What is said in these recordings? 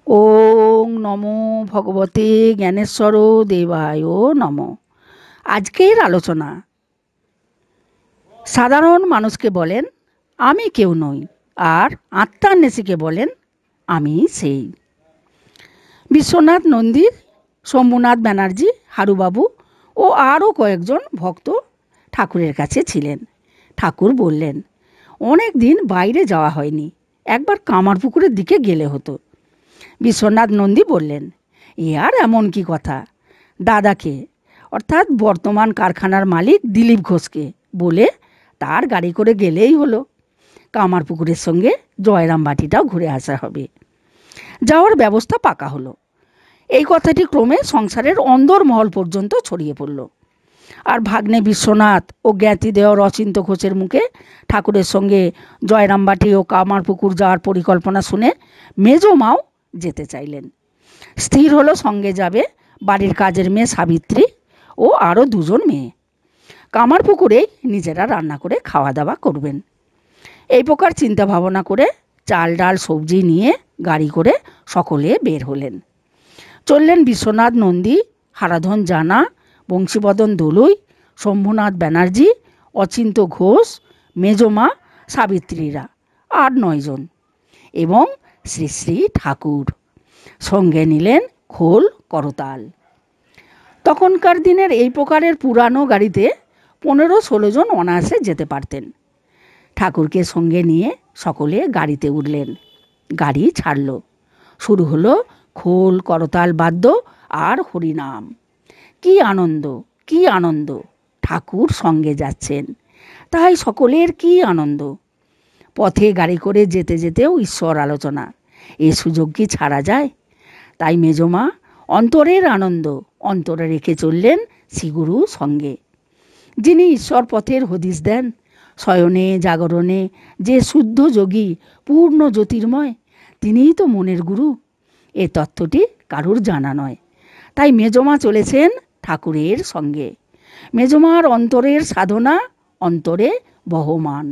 ওং নমো ভগবতে জ্ঞানেশ্বর দেবায় নমঃ। আজকের আলোচনা, সাধারণ মানুষকে বলেন আমি কেউ নই, আর আত্মান্বেষীকে বলেন আমি সেই। বিশ্বনাথ নন্দী, শম্ভুনাথ ব্যানার্জি, হারুবাবু ও আরও কয়েকজন ভক্ত ঠাকুরের কাছে ছিলেন। ঠাকুর বললেন, অনেক দিন বাইরে যাওয়া হয়নি, একবার কামারপুকুরের দিকে গেলে হতো। বিশ্বনাথ নন্দী বললেন, এ আর এমন কি কথা, দাদাকে অর্থাৎ বর্তমান কারখানার মালিক দিলীপ ঘোষকে বলে তার গাড়ি করে গেলেই হলো। কামারপুকুরের সঙ্গে জয়রামবাটিটাও ঘুরে আসা হবে। যাওয়ার ব্যবস্থা পাকা হলো। এই কথাটি ক্রমে সংসারের অন্দরমহল পর্যন্ত ছড়িয়ে পড়ল। আর ভাগ্নে বিশ্বনাথ ও জ্ঞাতি দেওর অচিন্ত ঘোষের মুখে ঠাকুরের সঙ্গে জয়রামবাটি ও কামারপুকুর যাওয়ার পরিকল্পনা শুনে মেজো মাও যেতে চাইলেন। স্থির হলো সঙ্গে যাবে বাড়ির কাজের মেয়ে সাবিত্রী ও আরও দুজন মেয়ে। কামারপুকুরেই নিজেরা রান্না করে খাওয়া দাওয়া করবেন। এই প্রকার চিন্তা ভাবনা করে চাল ডাল সবজি নিয়ে গাড়ি করে সকলে বের হলেন। চললেন বিশ্বনাথ নন্দী, হারাধন জানা, বংশীবদন দলুই, শম্ভুনাথ ব্যানার্জি, অচিন্ত ঘোষ, মেজমা, সাবিত্রীরা 8-9 জন এবং শ্রী শ্রী ঠাকুর। সঙ্গে নিলেন খোল করতাল। তখনকার দিনের এই প্রকারের পুরানো গাড়িতে 15-16 জন অনায়াসে যেতে পারতেন। ঠাকুরকে সঙ্গে নিয়ে সকলে গাড়িতে উঠলেন। গাড়ি ছাড়ল। শুরু হলো খোল করতাল বাদ্য আর হরিনাম। কি আনন্দ, কি আনন্দ! ঠাকুর সঙ্গে যাচ্ছেন, তাই সকলের কি আনন্দ। পথে গাড়ি করে যেতে যেতেও ঈশ্বর আলোচনা, এ সুযোগ কি ছাড়া যায়? তাই মেজমা অন্তরের আনন্দ অন্তরে রেখে চললেন শ্রীগুরু সঙ্গে, যিনি ঈশ্বর পথের হদিশ দেন। শয়নে জাগরণে যে শুদ্ধ যোগী পূর্ণ জ্যোতির্ময়, তিনিই তো মনের গুরু। এ তত্ত্বটি কারুর জানা নয়। তাই মেজমা চলেছেন ঠাকুরের সঙ্গে। মেজমার অন্তরের সাধনা অন্তরে বহমান।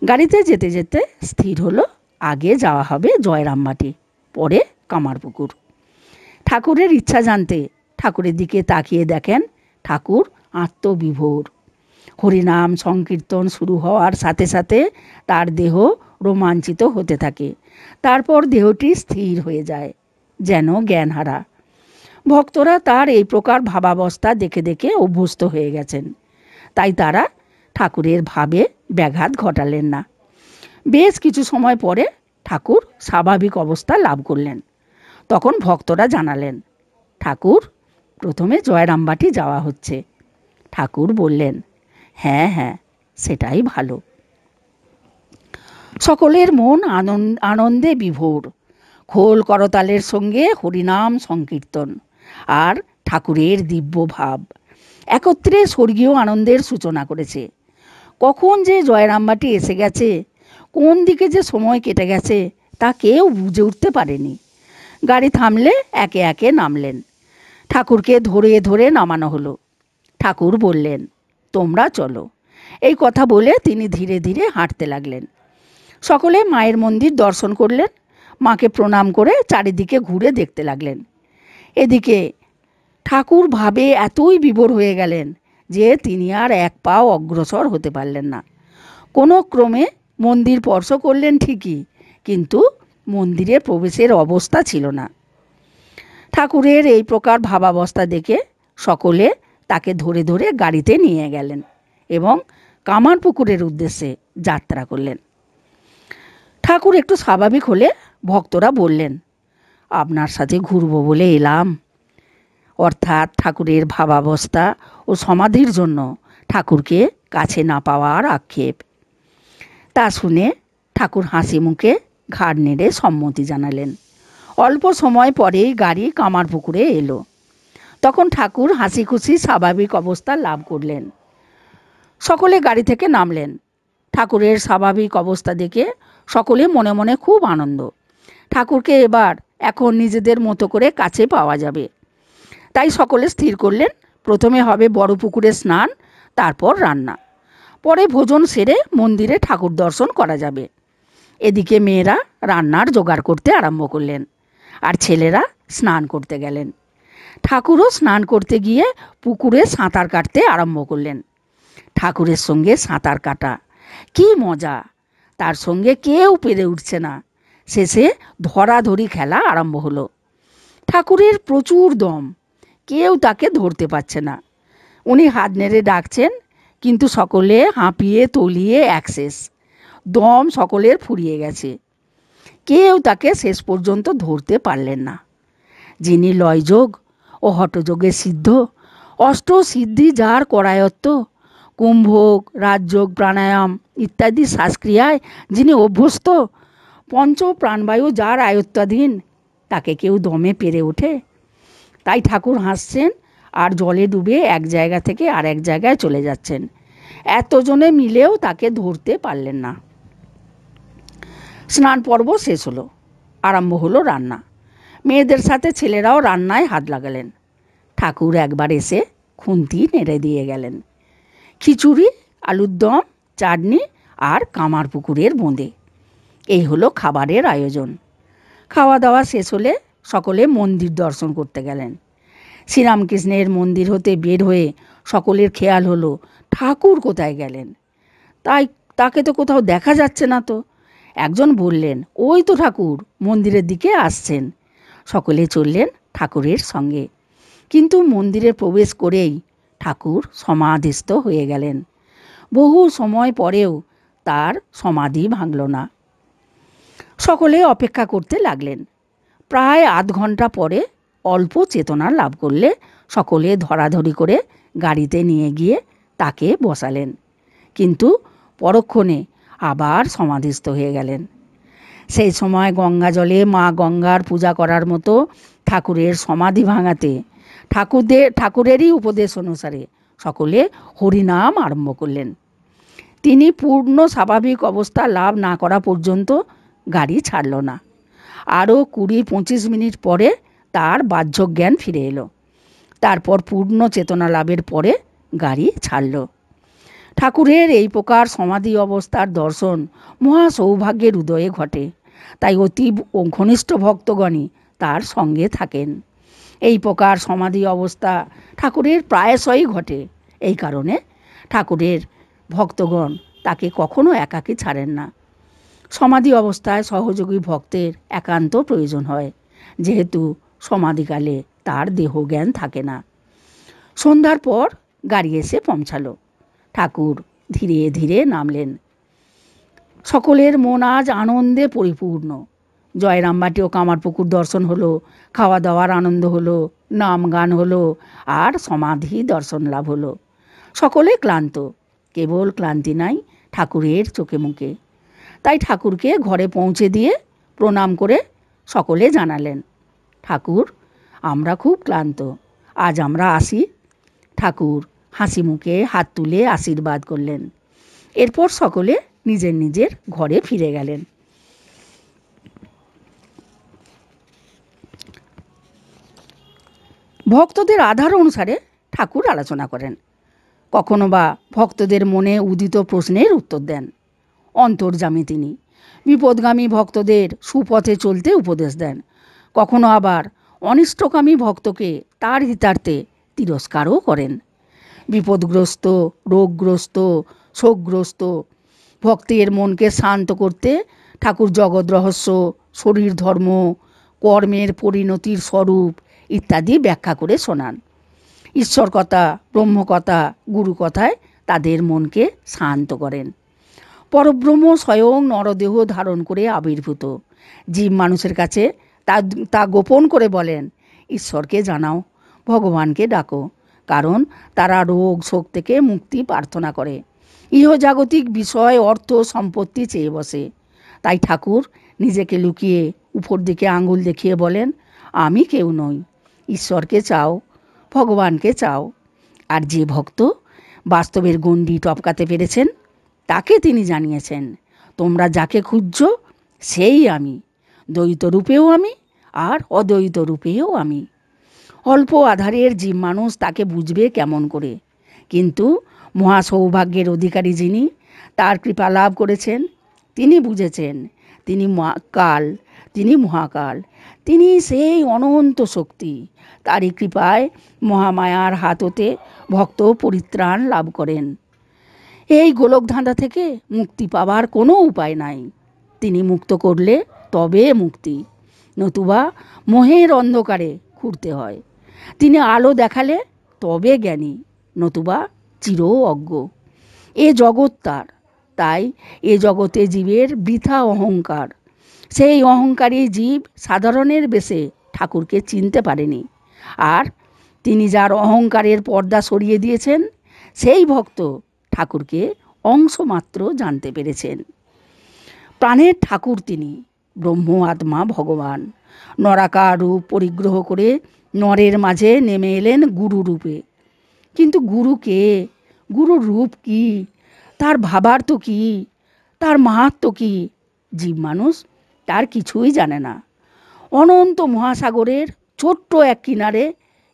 গাড়িতে যেতে যেতে স্থির হলো আগে যাওয়া হবে জয়রামবাটি, পরে কামারপুকুর। ঠাকুরের ইচ্ছা জানতে ঠাকুরের দিকে তাকিয়ে দেখেন ঠাকুর আত্মবিভোর। হরিনাম সংকীর্তন শুরু হওয়ার সাথে সাথে তার দেহ রোমাঞ্চিত হতে থাকে। তারপর দেহটি স্থির হয়ে যায়, যেন জ্ঞানহারা। ভক্তরা তার এই প্রকার ভাবাবস্থা দেখে দেখে অভ্যস্ত হয়ে গেছেন, তাই তারা ঠাকুরের ভাবে ব্যাঘাত ঘটালেন না। বেশ কিছু সময় পরে ঠাকুর স্বাভাবিক অবস্থা লাভ করলেন। তখন ভক্তরা জানালেন, ঠাকুর, প্রথমে জয়রামবাটি যাওয়া হচ্ছে। ঠাকুর বললেন, হ্যাঁ হ্যাঁ, সেটাই ভালো। সকলের মন আনন্দে বিভোর। খোল করতালের সঙ্গে হরিনাম সংকীর্তন আর ঠাকুরের দিব্য ভাব একত্রে স্বর্গীয় আনন্দের সূচনা করেছে। কখন যে জয়রামবাটি এসে গেছে, কোন দিকে যে সময় কেটে গেছে, তা কেউ বুঝে উঠতে পারেনি। গাড়ি থামলে একে একে নামলেন। ঠাকুরকে ধরে ধরে নামানো হলো। ঠাকুর বললেন, তোমরা চলো। এই কথা বলে তিনি ধীরে ধীরে হাঁটতে লাগলেন। সকলে মায়ের মন্দির দর্শন করলেন। মাকে প্রণাম করে চারিদিকে ঘুরে দেখতে লাগলেন। এদিকে ঠাকুর ভাবে এতই বিভোর হয়ে গেলেন যে তিনি আর এক পাও অগ্রসর হতে পারলেন না। কোনো ক্রমে মন্দির স্পর্শ করলেন ঠিকই, কিন্তু মন্দিরে প্রবেশের অবস্থা ছিল না। ঠাকুরের এই প্রকার ভাবাবস্থা দেখে সকলে তাকে ধরে ধরে গাড়িতে নিয়ে গেলেন এবং কামারপুকুরের উদ্দেশ্যে যাত্রা করলেন। ঠাকুর একটু স্বাভাবিক হলে ভক্তরা বললেন, আপনার সাথে ঘুরবো বলে এলাম। অর্থাৎ ঠাকুরের ভাবাবস্থা ও সমাধির জন্য ঠাকুরকে কাছে না পাওয়ার আক্ষেপ। তা শুনে ঠাকুর হাসি মুখে ঘাড় নেড়ে সম্মতি জানালেন। অল্প সময় পরেই গাড়ি কামারপুকুরে এলো। তখন ঠাকুর হাসি খুশি স্বাভাবিক অবস্থা লাভ করলেন। সকলে গাড়ি থেকে নামলেন। ঠাকুরের স্বাভাবিক অবস্থা দেখে সকলে মনে মনে খুব আনন্দ। ঠাকুরকে এবার এখন নিজেদের মতো করে কাছে পাওয়া যাবে। তাই সকলে স্থির করলেন, প্রথমে হবে বড় পুকুরে স্নান, তারপর রান্না, পরে ভোজন সেরে মন্দিরে ঠাকুর দর্শন করা যাবে। এদিকে মেয়েরা রান্নার জোগাড় করতে আরম্ভ করলেন। আর ছেলেরা স্নান করতে গেলেন। ঠাকুরও স্নান করতে গিয়ে পুকুরে সাঁতার কাটতে আরম্ভ করলেন। ঠাকুরের সঙ্গে সাঁতার কাটা কি মজা! তার সঙ্গে কেউ পেরে উঠছে না। শেষে ধরাধরি খেলা আরম্ভ হলো। ঠাকুরের প্রচুর দম, কেউ তাকে ধরতে পারছে না। উনি হাত নেড়ে ডাকছেন, কিন্তু সকলে হাঁপিয়ে তলিয়ে একশেষ। দম সকলের ফুরিয়ে গেছে। কেউ তাকে শেষ পর্যন্ত ধরতে পারলেন না। যিনি লয়যোগ ও হঠযোগে সিদ্ধ, অষ্টসিদ্ধি যার করায়ত্ত, কুম্ভোগ, রাজযোগ, প্রাণায়াম ইত্যাদি শ্বাসক্রিয়ায় যিনি অভ্যস্ত, পঞ্চ প্রাণবায়ু যার আয়ত্তাধীন, তাকে কেউ দমে পেরে ওঠে? তাই ঠাকুর হাসছেন আর জলে ডুবে এক জায়গা থেকে আর এক জায়গায় চলে যাচ্ছেন। এতজনে মিলেও তাকে ধরতে পারলেন না। স্নান পর্ব শেষ হলো, আরম্ভ হলো রান্না। মেয়েদের সাথে ছেলেরাও রান্নায় হাত লাগালেন। ঠাকুর একবার এসে খুন্তি নেড়ে দিয়ে গেলেন। খিচুড়ি, আলুর দম, চাটনি আর কামার পুকুরের বোঁদে, এই হলো খাবারের আয়োজন। খাওয়া দাওয়া শেষ হলে সকলে মন্দির দর্শন করতে গেলেন। শ্রীরামকৃষ্ণের মন্দির হতে বের হয়ে সকলের খেয়াল হলো ঠাকুর কোথায় গেলেন। তাকে তো কোথাও দেখা যাচ্ছে না। তো একজন বললেন, ওই তো ঠাকুর মন্দিরের দিকে আসছেন। সকলে চললেন ঠাকুরের সঙ্গে। কিন্তু মন্দিরে প্রবেশ করেই ঠাকুর সমাধিস্থ হয়ে গেলেন। বহু সময় পরেও তার সমাধি ভাঙল না। সকলে অপেক্ষা করতে লাগলেন। প্রায় আধ ঘন্টা পরে অল্প চেতনা লাভ করলে সকলে ধরাধরি করে গাড়িতে নিয়ে গিয়ে তাকে বসালেন। কিন্তু পরক্ষণে আবার সমাধিস্থ হয়ে গেলেন। সেই সময় গঙ্গা জলে মা গঙ্গার পূজা করার মতো ঠাকুরের সমাধি ভাঙাতে ঠাকুরেরই উপদেশ অনুসারে সকলে হরিনাম আরম্ভ করলেন। তিনি পূর্ণ স্বাভাবিক অবস্থা লাভ না করা পর্যন্ত গাড়ি ছাড়ল না। আরও 20-25 মিনিট পরে তার বাহ্য জ্ঞান ফিরে এলো। তারপর পূর্ণ চেতনা লাভের পরে গাড়ি ছাড়ল। ঠাকুরের এই প্রকার সমাধি অবস্থার দর্শন মহা সৌভাগ্যের উদয়ে ঘটে। তাই অতি ঘনিষ্ঠ ভক্তগণই তার সঙ্গে থাকেন। এই প্রকার সমাধি অবস্থা ঠাকুরের প্রায়শই ঘটে। এই কারণে ঠাকুরের ভক্তগণ তাকে কখনো একাকী ছাড়েন না। সমাধি অবস্থায় সহযোগী ভক্তের একান্ত প্রয়োজন হয়, যেহেতু সমাধিকালে তার দেহজ্ঞান থাকে না। সন্ধ্যার পর গাড়ি এসে পৌঁছালো। ঠাকুর ধীরে ধীরে নামলেন। সকলের মন আজ আনন্দে পরিপূর্ণ। জয়রামবাটি ও কামারপুকুর দর্শন হলো, খাওয়া দাওয়ার আনন্দ হলো, নাম গান হলো, আর সমাধি দর্শন লাভ হলো। সকলে ক্লান্ত, কেবল ক্লান্তি নাই ঠাকুরের চোখে মুখে। তাই ঠাকুরকে ঘরে পৌঁছে দিয়ে প্রণাম করে সকলে জানালেন, ঠাকুর, আমরা খুব ক্লান্ত, আজ আমরা আসি। ঠাকুর হাসি মুখে হাত তুলে আশীর্বাদ করলেন। এরপর সকলে নিজের নিজের ঘরে ফিরে গেলেন। ভক্তদের আধার অনুসারে ঠাকুর আলোচনা করেন। কখনো বা ভক্তদের মনে উদিত প্রশ্নের উত্তর দেন। অন্তর্যামী তিনি, বিপদগামী ভক্তদের সুপথে চলতে উপদেশ দেন। কখনো আবার অনিষ্টকামী ভক্তকে তার হিতার্থে তিরস্কারও করেন। বিপদগ্রস্ত, রোগগ্রস্ত, শোকগ্রস্ত ভক্তের মনকে শান্ত করতে ঠাকুর জগৎ রহস্য, শরীর ধর্ম, কর্মের পরিণতির স্বরূপ ইত্যাদি ব্যাখ্যা করে শোনান। ঈশ্বর কথা, ব্রহ্মকথা, গুরু কথায় তাদের মনকে শান্ত করেন। পরব্রহ্ম স্বয়ং নরদেহ ধারণ করে আবির্ভূত। জীব মানুষের কাছে তা গোপন করে বলেন, ঈশ্বরকে জানাও, ভগবানকে ডাকো, কারণ তারা রোগ শোক থেকে মুক্তি প্রার্থনা করে, ইহজাগতিক বিষয় অর্থ সম্পত্তি চেয়ে বসে। তাই ঠাকুর নিজেকে লুকিয়ে উপর দিকে আঙুল দেখিয়ে বলেন, আমি কেউ নই, ঈশ্বরকে চাও, ভগবানকে চাও। আর যে ভক্ত বাস্তবের গণ্ডি টপকাতে পেরেছেন তাকে তিনি জানিয়েছেন, তোমরা যাকে খুঁজছো সেই আমি, দ্বৈত রূপেও আমি আর অদ্বৈত রূপেও আমি। অল্প আধারের জীব মানুষ তাকে বুঝবে কেমন করে? কিন্তু মহা সৌভাগ্যের অধিকারী যিনি তার কৃপা লাভ করেছেন, তিনি বুঝেছেন। তিনি কাল, তিনি মহাকাল, তিনি সেই অনন্ত শক্তি। তারই কৃপায় মহামায়ার হাত হতে ভক্ত পরিত্রাণ লাভ করেন। এই গোলকধাঁধা থেকে মুক্তি পাবার কোনো উপায় নাই। তিনি মুক্ত করলে তবে মুক্তি, নতুবা মোহের অন্ধকারে ঘুরতে হয়। তিনি আলো দেখালে তবে জ্ঞানী, নতুবা চির অজ্ঞ। এ জগৎ তার, তাই এ জগতে জীবের বৃথা অহংকার। সেই অহংকারী জীব সাধারণের বেশে ঠাকুরকে চিনতে পারেনি। আর তিনি যার অহংকারের পর্দা সরিয়ে দিয়েছেন, সেই ভক্ত ঠাকুরকে অংশমাত্র জানতে পেরেছেন। প্রাণের ঠাকুর তিনি, ব্রহ্ম আত্মা ভগবান। নরাকার রূপ পরিগ্রহ করে নরের মাঝে নেমে এলেন গুরু রূপে। কিন্তু গুরু কে? গুরুর রূপ কি? তার ভাবার্থ কি? তার মাহাত্ম্য কি? জীব মানুষ তার কিছুই জানে না। অনন্ত মহাসাগরের ছোট্ট এক কিনারে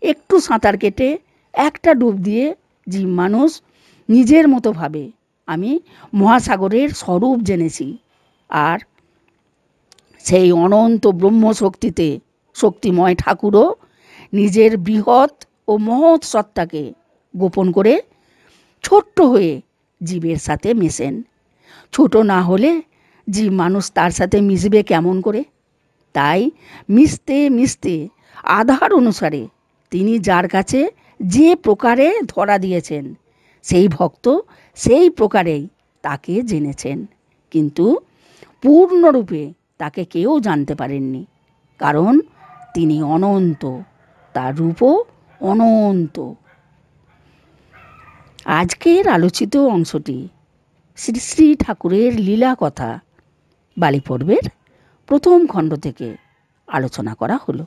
একটু সাঁতার কেটে একটা ডুব দিয়ে জীব মানুষ নিজের মতো ভাবে আমি মহাসাগরের স্বরূপ জেনেছি। আর সেই অনন্ত ব্রহ্মশক্তিতে শক্তিময় ঠাকুরও নিজের বৃহৎ ও মহৎ সত্তাকে গোপন করে ছোট্ট হয়ে জীবের সাথে মেশেন। ছোট না হলে জীব মানুষ তার সাথে মিশবে কেমন করে? তাই মিশতে মিশতে আধার অনুসারে তিনি যার কাছে যে প্রকারে ধরা দিয়েছেন, সেই ভক্ত সেই প্রকারেই তাকে জেনেছেন। কিন্তু পূর্ণরূপে তাকে কেউ জানতে পারেননি, কারণ তিনি অনন্ত, তার রূপও অনন্ত। আজকের আলোচিত অংশটি শ্রী শ্রী ঠাকুরের লীলা কথা বালী পর্বের প্রথম খণ্ড থেকে আলোচনা করা হলো।